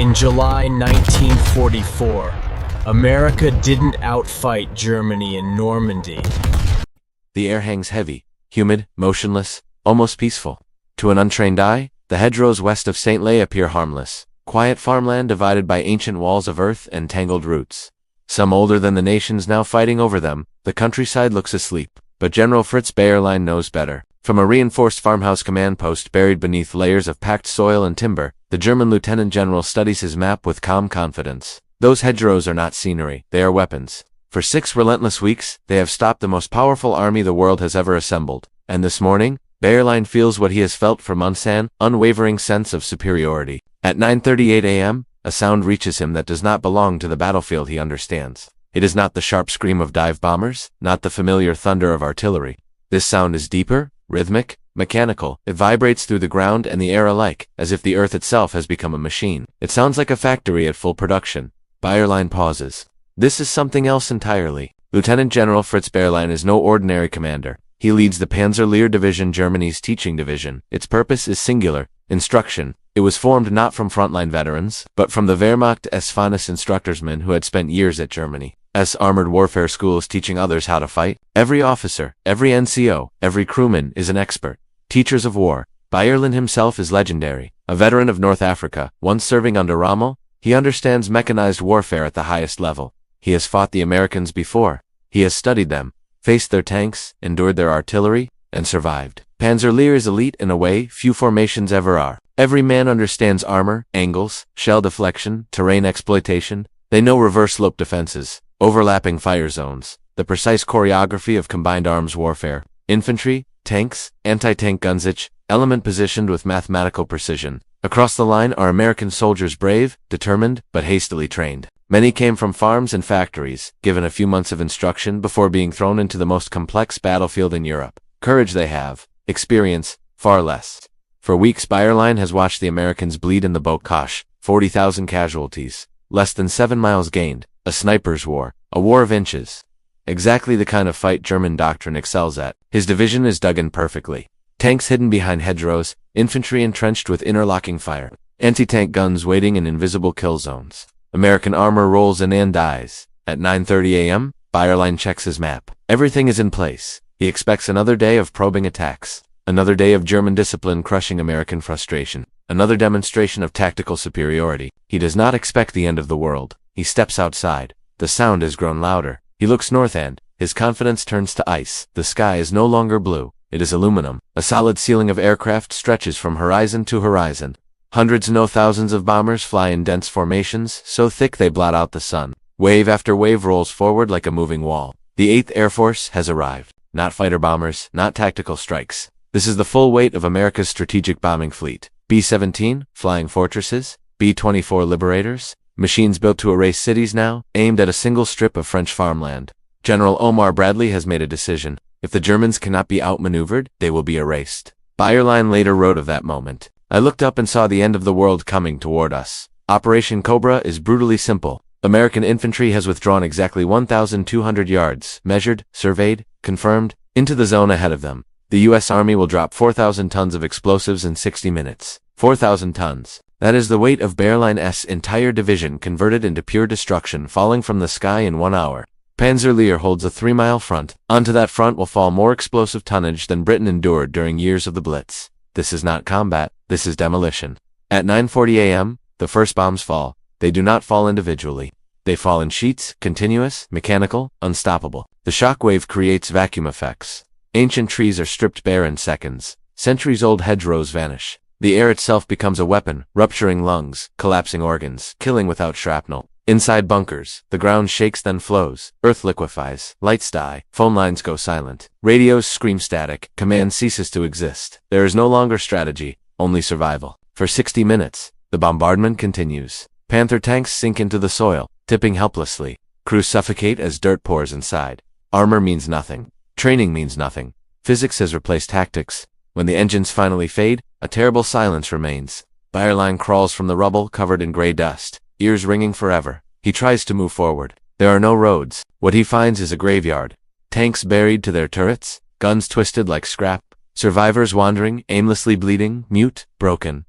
In July 1944, America didn't outfight Germany in Normandy. The air hangs heavy, humid, motionless, almost peaceful. To an untrained eye, the hedgerows west of St. Lay appear harmless, quiet farmland divided by ancient walls of earth and tangled roots. Some older than the nations now fighting over them, the countryside looks asleep. But General Fritz Bayerlein knows better. From a reinforced farmhouse command post buried beneath layers of packed soil and timber, the German lieutenant general studies his map with calm confidence. Those hedgerows are not scenery, they are weapons. For 6 relentless weeks, they have stopped the most powerful army the world has ever assembled. And this morning, Bayerlein feels what he has felt for months: an unwavering sense of superiority. At 9:38 a.m., a sound reaches him that does not belong to the battlefield he understands. It is not the sharp scream of dive bombers, not the familiar thunder of artillery. This sound is deeper, rhythmic, mechanical. It vibrates through the ground and the air alike, as if the earth itself has become a machine. It sounds like a factory at full production. Bayerlein pauses. This is something else entirely. Lieutenant General Fritz Bayerlein is no ordinary commander. He leads the Panzer Lehr Division, Germany's teaching division. Its purpose is singular: instruction. It was formed not from frontline veterans, but from the Wehrmacht's finest instructorsmen who had spent years at Germany's armored warfare schools teaching others how to fight. Every officer, every NCO, every crewman is an expert. Teachers of war. Bayerlein himself is legendary. A veteran of North Africa, once serving under Rommel, he understands mechanized warfare at the highest level. He has fought the Americans before. He has studied them, faced their tanks, endured their artillery, and survived. Panzer Lehr is elite in a way few formations ever are. Every man understands armor, angles, shell deflection, terrain exploitation. They know reverse slope defenses, overlapping fire zones, the precise choreography of combined arms warfare. Infantry, tanks, anti-tank guns, each element positioned with mathematical precision. Across the line are American soldiers, brave, determined, but hastily trained. Many came from farms and factories, given a few months of instruction before being thrown into the most complex battlefield in Europe. Courage they have, experience, far less. For weeks Bayerlein has watched the Americans bleed in the Bokash, 40,000 casualties, less than 7 miles gained, a sniper's war, a war of inches. Exactly the kind of fight German doctrine excels at. His division is dug in perfectly. Tanks hidden behind hedgerows, infantry entrenched with interlocking fire, anti-tank guns waiting in invisible kill zones. American armor rolls in and dies. At 9:30 a.m., Bayerlein checks his map. Everything is in place. He expects another day of probing attacks, another day of German discipline crushing American frustration, another demonstration of tactical superiority. He does not expect the end of the world. He steps outside. The sound has grown louder. He looks north and his confidence turns to ice. The sky is no longer blue. It is aluminum. A solid ceiling of aircraft stretches from horizon to horizon. Hundreds, no thousands of bombers fly in dense formations, so thick they blot out the sun. Wave after wave rolls forward like a moving wall. The 8th Air Force has arrived. Not fighter bombers, not tactical strikes. This is the full weight of America's strategic bombing fleet. B-17, flying fortresses, B-24 Liberators, machines built to erase cities now, aimed at a single strip of French farmland. General Omar Bradley has made a decision. If the Germans cannot be outmaneuvered, they will be erased. Bayerlein later wrote of that moment. I looked up and saw the end of the world coming toward us. Operation Cobra is brutally simple. American infantry has withdrawn exactly 1,200 yards, measured, surveyed, confirmed, into the zone ahead of them. The U.S. Army will drop 4,000 tons of explosives in 60 minutes. 4,000 tons. That is the weight of Bayerlein's entire division converted into pure destruction, falling from the sky in 1 hour. Panzer Lehr holds a 3-mile front. Onto that front will fall more explosive tonnage than Britain endured during years of the Blitz. This is not combat, this is demolition. At 9:40 a.m., the first bombs fall. They do not fall individually. They fall in sheets, continuous, mechanical, unstoppable. The shockwave creates vacuum effects. Ancient trees are stripped bare in seconds. Centuries-old hedgerows vanish. The air itself becomes a weapon, rupturing lungs, collapsing organs, killing without shrapnel. Inside bunkers, the ground shakes then flows, earth liquefies, lights die, phone lines go silent, radios scream static, command ceases to exist. There is no longer strategy, only survival. For 60 minutes, the bombardment continues. Panther tanks sink into the soil, tipping helplessly. Crews suffocate as dirt pours inside. Armor means nothing. Training means nothing. Physics has replaced tactics. When the engines finally fade, a terrible silence remains. Bayerlein crawls from the rubble covered in gray dust, ears ringing forever. He tries to move forward. There are no roads. What he finds is a graveyard. Tanks buried to their turrets, guns twisted like scrap, survivors wandering, aimlessly bleeding, mute, broken.